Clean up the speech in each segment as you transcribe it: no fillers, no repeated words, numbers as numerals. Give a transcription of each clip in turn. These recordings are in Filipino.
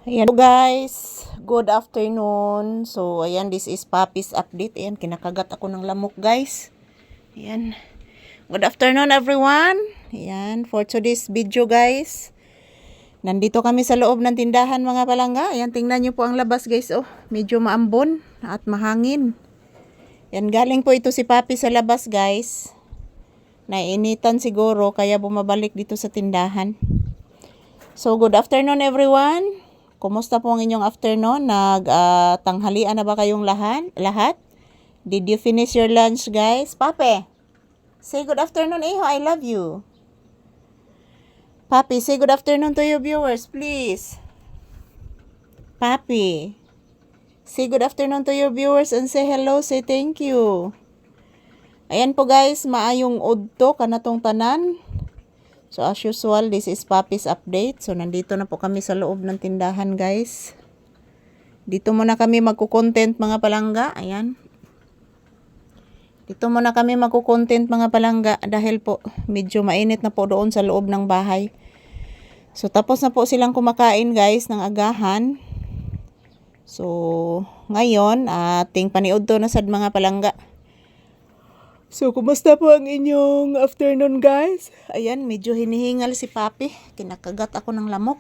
Ayan po guys, good afternoon. So ayan, this is Papi's update. Ayan, kinakagat ako ng lamok guys. Ayan, good afternoon everyone. Ayan, for today's video guys, nandito kami sa loob ng tindahan mga palangga. Ayan, tingnan nyo po ang labas guys. Oh, medyo maambon at mahangin. Ayan, galing po ito si Papi sa labas guys. Nainitan siguro kaya bumabalik dito sa tindahan. So good afternoon everyone. Kumusta po ang inyong afternoon? Tanghalian na ba kayong lahat? Did you finish your lunch, guys? Papi, say good afternoon, Iho. I love you. Papi, say good afternoon to your viewers, please. Papi, say good afternoon to your viewers and say hello, say thank you. Ayan po guys, maayong udto kanatong tanan. So as usual, this is Papi's update. So nandito na po kami sa loob ng tindahan guys. Dito muna kami magko-content mga palangga. Ayan. Dito muna kami magko-content mga palangga dahil po medyo mainit na po doon sa loob ng bahay. So tapos na po silang kumakain guys ng agahan. So ngayon, ating paniod to na sad mga palangga. So, kumusta po ang inyong afternoon, guys? Ayan, medyo hinihingal si Papi. Kinakagat ako ng lamok.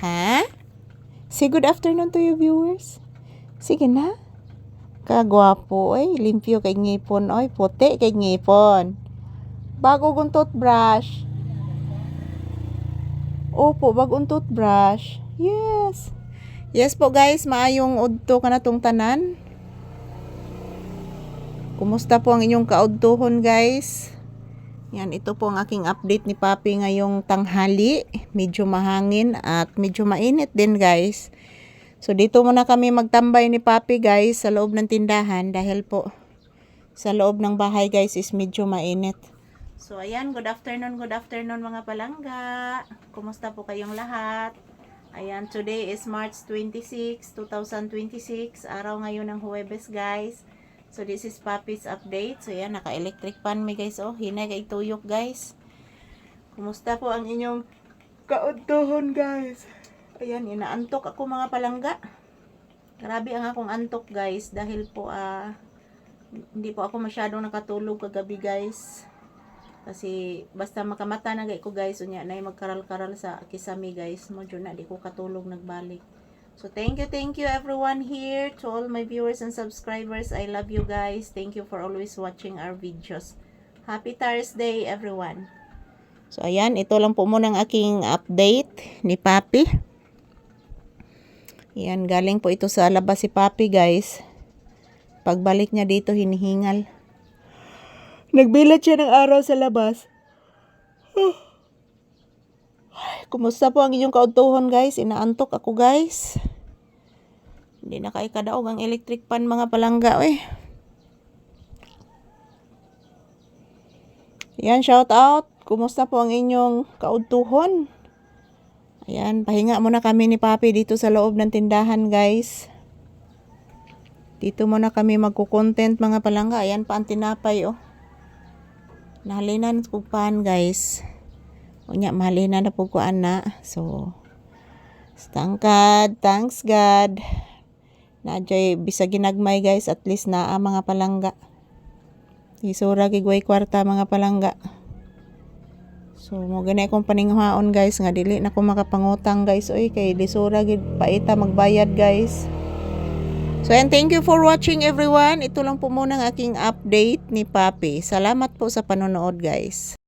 Ha? Say good afternoon to your viewers. Sige na. Kagwapo, oy. Limpyo kay ngipon, oy. Puti kay ngipon. Bago kong toothbrush. Opo, bagong toothbrush. Yes. Yes po, guys. Maayong udto ka na tong tanan. Kumusta po ang inyong kaudtuhon guys? Yan, ito po ang aking update ni Papi ngayong tanghali. Medyo mahangin at medyo mainit din guys. So dito muna kami magtambay ni Papi guys sa loob ng tindahan dahil po sa loob ng bahay guys is medyo mainit. So ayan, good afternoon mga palangga. Kumusta po kayong lahat? Ayan, today is March 26, 2026. Araw ngayon ng Huwebes guys. So this is Papi's update. So yan, naka-electric pan mi guys. Oh, hinay kay tuyok guys. Kumusta po ang inyong kaudtuhon guys? Ayan, inaantok ako mga palangga. Grabe ang akong antok guys. Dahil po hindi po ako masyadong nakatulog kagabi guys. Kasi basta makamata na ko guys. Unya na magkaral-karal sa kisami guys. Medyo na di ko katulog nagbalik. So thank you everyone here, to all my viewers and subscribers. I love you guys. Thank you for always watching our videos. Happy Thursday everyone. So ayan, ito lang po muna ang aking update ni Papi. Ayan, galing po ito sa labas si Papi guys. Pagbalik niya dito hinihingal. Nagbilat siya ng araw sa labas. Kumusta po ang inyong kaudtuhon guys? Inaantok ako guys. Hindi na kay kadaog ang electric pan mga palangga eh. Ayan, shout out. Kumusta po ang inyong kaudtuhon? Ayan, pahinga muna kami ni Papi dito sa loob ng tindahan guys. Dito muna kami magko-content mga palangga. Ayan pa ang tinapay oh. Nahalinan ko pan guys. Unya mahalina na po ko ana. So tangkad, thanks God. Nadjay bisa ginagmay guys, at least naa mga palangga. Isura gigway kwarta mga palangga. So mo ganay akong paninghaon guys nga dili na ko makapangutang guys oy kay lisura gid paita magbayad guys. So and thank you for watching everyone. Ito lang po muna ang aking update ni Papi. Salamat po sa panonood guys.